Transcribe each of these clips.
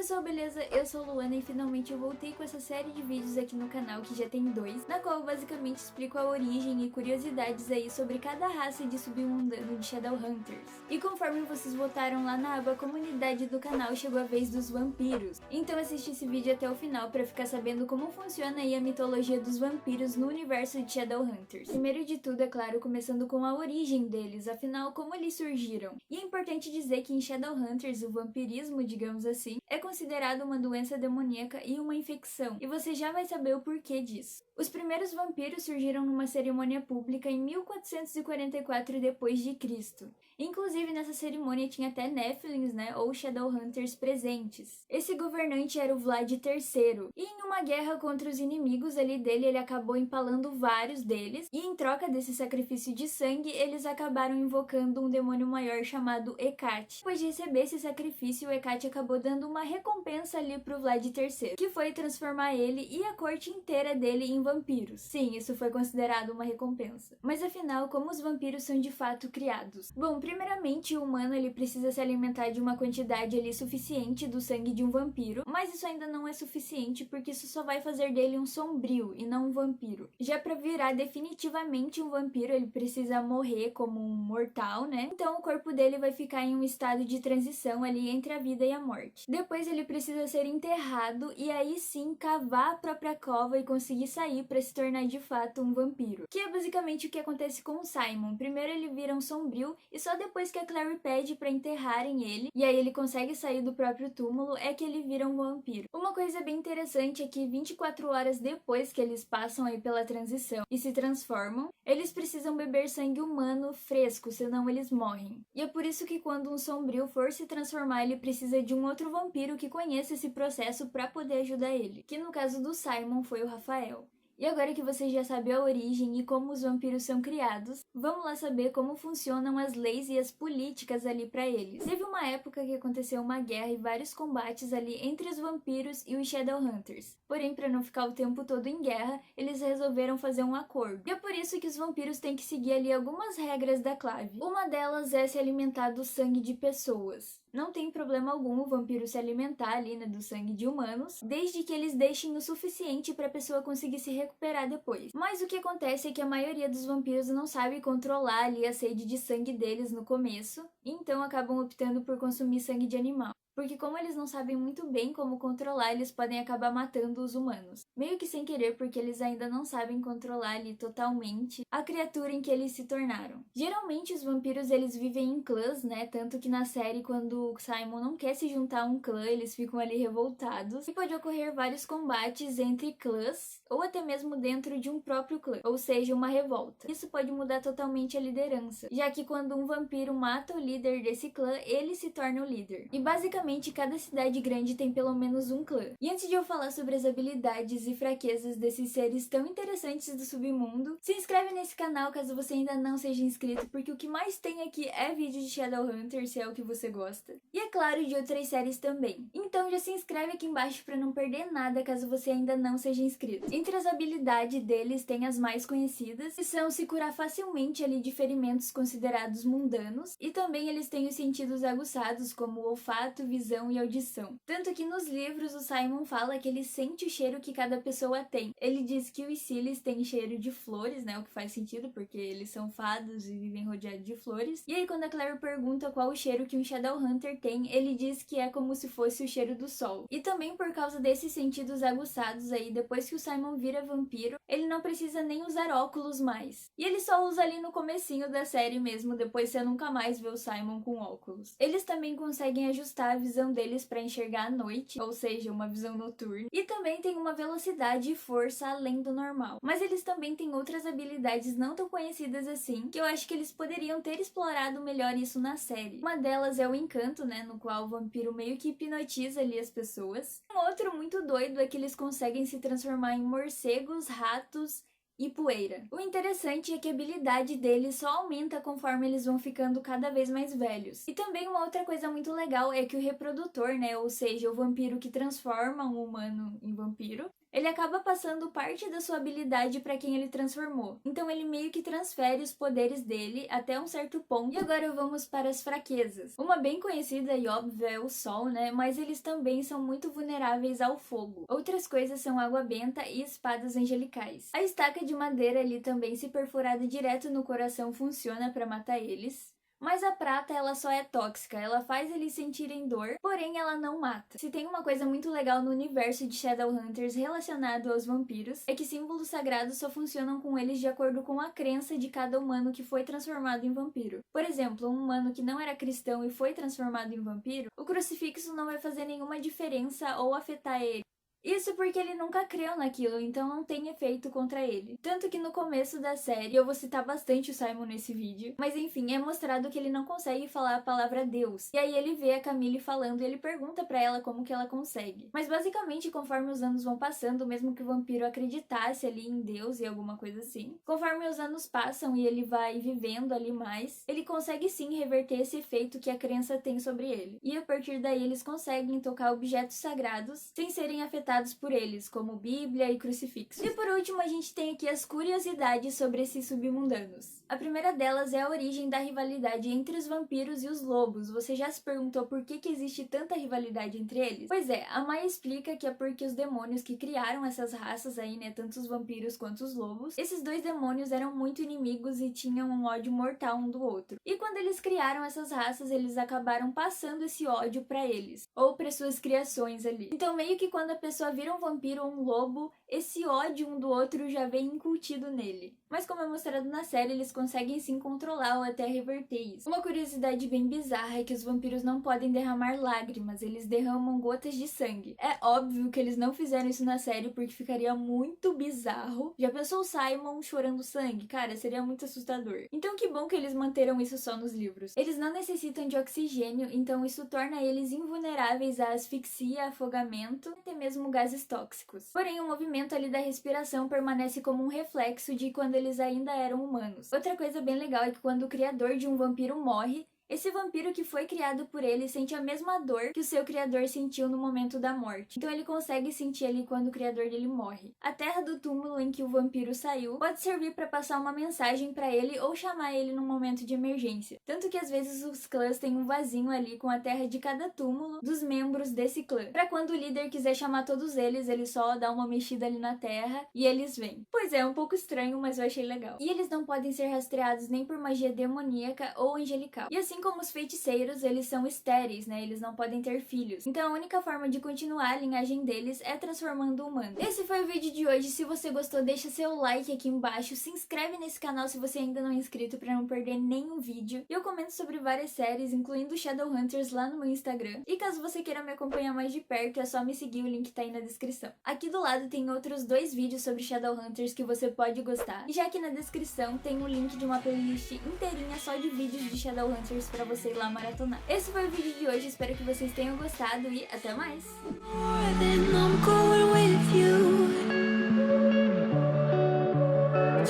pessoal, beleza? Eu sou a Luana e finalmente eu voltei com essa série de vídeos aqui no canal, que já tem 2, na qual eu basicamente explico a origem e curiosidades aí sobre cada raça de submundano de Shadowhunters. E conforme vocês votaram lá na aba comunidade do canal, chegou a vez dos vampiros. Então assiste esse vídeo até o final pra ficar sabendo como funciona aí a mitologia dos vampiros no universo de Shadowhunters. Primeiro de tudo, é claro, começando com a origem deles, afinal, como eles surgiram. E é importante dizer que em Shadowhunters o vampirismo, digamos assim, é considerado uma doença demoníaca e uma infecção, e você já vai saber o porquê disso. Os primeiros vampiros surgiram numa cerimônia pública em 1444 d.C. Inclusive nessa cerimônia tinha até Nephilims, ou Shadowhunters presentes. Esse governante era o Vlad III, e em uma guerra contra os inimigos ali dele, ele acabou empalando vários deles, e em troca desse sacrifício de sangue, eles acabaram invocando um demônio maior chamado Hecate. Depois de receber esse sacrifício, o Hecate acabou dando uma recompensa ali pro Vlad III, que foi transformar ele e a corte inteira dele em vampiros. Sim, isso foi considerado uma recompensa. Mas afinal, como os vampiros são de fato criados? Bom, primeiramente o humano ele precisa se alimentar de uma quantidade ali suficiente do sangue de um vampiro, mas isso ainda não é suficiente porque isso só vai fazer dele um sombrio e não um vampiro. Já para virar definitivamente um vampiro, ele precisa morrer como um mortal, Então o corpo dele vai ficar em um estado de transição ali entre a vida e a morte. Depois ele precisa ser enterrado e aí sim cavar a própria cova e conseguir sair para se tornar de fato um vampiro. Que é basicamente o que acontece com o Simon. Primeiro ele vira um sombrio e só depois que a Clary pede para enterrarem ele, e aí ele consegue sair do próprio túmulo, é que ele vira um vampiro. Uma coisa bem interessante é que 24 horas depois que eles passam aí pela transição e se transformam, eles precisam beber sangue humano fresco, senão eles morrem. E é por isso que quando um sombrio for se transformar, ele precisa de um outro vampiro que conheça esse processo para poder ajudar ele, que no caso do Simon foi o Rafael. E agora que você já sabe a origem e como os vampiros são criados, vamos lá saber como funcionam as leis e as políticas ali para eles. Teve uma época que aconteceu uma guerra e vários combates ali entre os vampiros e os Shadowhunters. Porém, para não ficar o tempo todo em guerra, eles resolveram fazer um acordo. E é por isso que os vampiros têm que seguir ali algumas regras da clave. Uma delas é se alimentar do sangue de pessoas. Não tem problema algum o vampiro se alimentar ali, do sangue de humanos, desde que eles deixem o suficiente para a pessoa conseguir se recuperar depois. Mas o que acontece é que a maioria dos vampiros não sabe controlar ali a sede de sangue deles no começo, e então acabam optando por consumir sangue de animal. Porque como eles não sabem muito bem como controlar, eles podem acabar matando os humanos. Meio que sem querer, porque eles ainda não sabem controlar ali totalmente a criatura em que eles se tornaram. Geralmente os vampiros eles vivem em clãs, Tanto que na série, quando o Simon não quer se juntar a um clã, eles ficam ali revoltados. E pode ocorrer vários combates entre clãs, ou até mesmo dentro de um próprio clã, ou seja, uma revolta. Isso pode mudar totalmente a liderança, já que quando um vampiro mata o líder desse clã, ele se torna o líder. E basicamente cada cidade grande tem pelo menos um clã. E antes de eu falar sobre as habilidades e fraquezas desses seres tão interessantes do submundo, se inscreve nesse canal caso você ainda não seja inscrito, porque o que mais tem aqui é vídeo de Shadowhunters, se é o que você gosta. E é claro, de outras séries também. Então já se inscreve aqui embaixo para não perder nada caso você ainda não seja inscrito. Entre as habilidades deles tem as mais conhecidas, que são se curar facilmente ali de ferimentos considerados mundanos, e também eles têm os sentidos aguçados como o olfato, visão e audição. Tanto que nos livros o Simon fala que ele sente o cheiro que cada pessoa tem. Ele diz que os Silis têm cheiro de flores, o que faz sentido porque eles são fados e vivem rodeados de flores. E aí quando a Claire pergunta qual o cheiro que um Shadowhunter tem, ele diz que é como se fosse o cheiro do sol. E também por causa desses sentidos aguçados aí, depois que o Simon vira vampiro, ele não precisa nem usar óculos mais. E ele só usa ali no comecinho da série mesmo, depois você nunca mais vê o Simon com óculos. Eles também conseguem ajustar a visão deles para enxergar à noite, ou seja, uma visão noturna, e também tem uma velocidade e força além do normal. Mas eles também têm outras habilidades não tão conhecidas assim, que eu acho que eles poderiam ter explorado melhor isso na série. Uma delas é o encanto, no qual o vampiro meio que hipnotiza ali as pessoas. Um outro muito doido é que eles conseguem se transformar em morcegos, ratos e poeira. O interessante é que a habilidade deles só aumenta conforme eles vão ficando cada vez mais velhos. E também uma outra coisa muito legal é que o reprodutor, ou seja, o vampiro que transforma um humano em vampiro, ele acaba passando parte da sua habilidade para quem ele transformou. Então ele meio que transfere os poderes dele até um certo ponto. E agora vamos para as fraquezas. Uma bem conhecida e óbvia é o sol, né? Mas eles também são muito vulneráveis ao fogo. Outras coisas são água benta e espadas angelicais. A estaca de madeira ali também, se perfurada direto no coração, funciona para matar eles. Mas a prata, ela só é tóxica, ela faz eles sentirem dor, porém ela não mata. Se tem uma coisa muito legal no universo de Shadowhunters relacionado aos vampiros, é que símbolos sagrados só funcionam com eles de acordo com a crença de cada humano que foi transformado em vampiro. Por exemplo, um humano que não era cristão e foi transformado em vampiro, o crucifixo não vai fazer nenhuma diferença ou afetar ele. Isso porque ele nunca creu naquilo, então não tem efeito contra ele. Tanto que no começo da série, eu vou citar bastante o Simon nesse vídeo, mas enfim, é mostrado que ele não consegue falar a palavra Deus. E aí ele vê a Camille falando e ele pergunta pra ela como que ela consegue. Mas basicamente, conforme os anos vão passando, mesmo que o vampiro acreditasse ali em Deus e alguma coisa assim, conforme os anos passam e ele vai vivendo ali mais, ele consegue sim reverter esse efeito que a crença tem sobre ele. E a partir daí eles conseguem tocar objetos sagrados sem serem afetados por eles, como Bíblia e crucifixos. E por último, a gente tem aqui as curiosidades sobre esses submundanos. A primeira delas é a origem da rivalidade entre os vampiros e os lobos. Você já se perguntou por que existe tanta rivalidade entre eles? Pois é, a Maya explica que é porque os demônios que criaram essas raças aí, né, tanto os vampiros quanto os lobos, esses dois demônios eram muito inimigos e tinham um ódio mortal um do outro. E quando eles criaram essas raças, eles acabaram passando esse ódio pra eles, ou pra suas criações ali. Então meio que quando a pessoa vira um vampiro ou um lobo, esse ódio um do outro já vem incutido nele. Mas como é mostrado na série, eles conseguem sim controlar ou até reverter isso. Uma curiosidade bem bizarra é que os vampiros não podem derramar lágrimas, eles derramam gotas de sangue. É óbvio que eles não fizeram isso na série porque ficaria muito bizarro. Já pensou o Simon chorando sangue? Cara, seria muito assustador. Então que bom que eles manteram isso só nos livros. Eles não necessitam de oxigênio, então isso torna eles invulneráveis à asfixia, afogamento e até mesmo gases tóxicos. Porém, o movimento ali da respiração permanece como um reflexo de quando eles ainda eram humanos. Outra coisa bem legal é que quando o criador de um vampiro morre, esse vampiro que foi criado por ele sente a mesma dor que o seu criador sentiu no momento da morte. Então ele consegue sentir ali quando o criador dele morre. A terra do túmulo em que o vampiro saiu pode servir para passar uma mensagem para ele ou chamar ele num momento de emergência. Tanto que às vezes os clãs têm um vasinho ali com a terra de cada túmulo dos membros desse clã. Para quando o líder quiser chamar todos eles, ele só dá uma mexida ali na terra e eles vêm. Pois é, um pouco estranho, mas eu achei legal. E eles não podem ser rastreados nem por magia demoníaca ou angelical. E assim como os feiticeiros, eles são estéreis, né? Eles não podem ter filhos. Então a única forma de continuar a linhagem deles é transformando humanos. Esse foi o vídeo de hoje. Se você gostou, deixa seu like aqui embaixo. Se inscreve nesse canal se você ainda não é inscrito para não perder nenhum vídeo. E eu comento sobre várias séries, incluindo Shadowhunters lá no meu Instagram. E caso você queira me acompanhar mais de perto, é só me seguir, o link tá aí na descrição. Aqui do lado tem outros 2 vídeos sobre Shadowhunters que você pode gostar. E já aqui na descrição tem o link de uma playlist inteirinha só de vídeos de Shadowhunters pra você ir lá maratonar. Esse foi o vídeo de hoje, espero que vocês tenham gostado e até mais!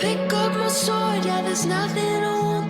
Pick up my sword, yeah, there's nothing I want.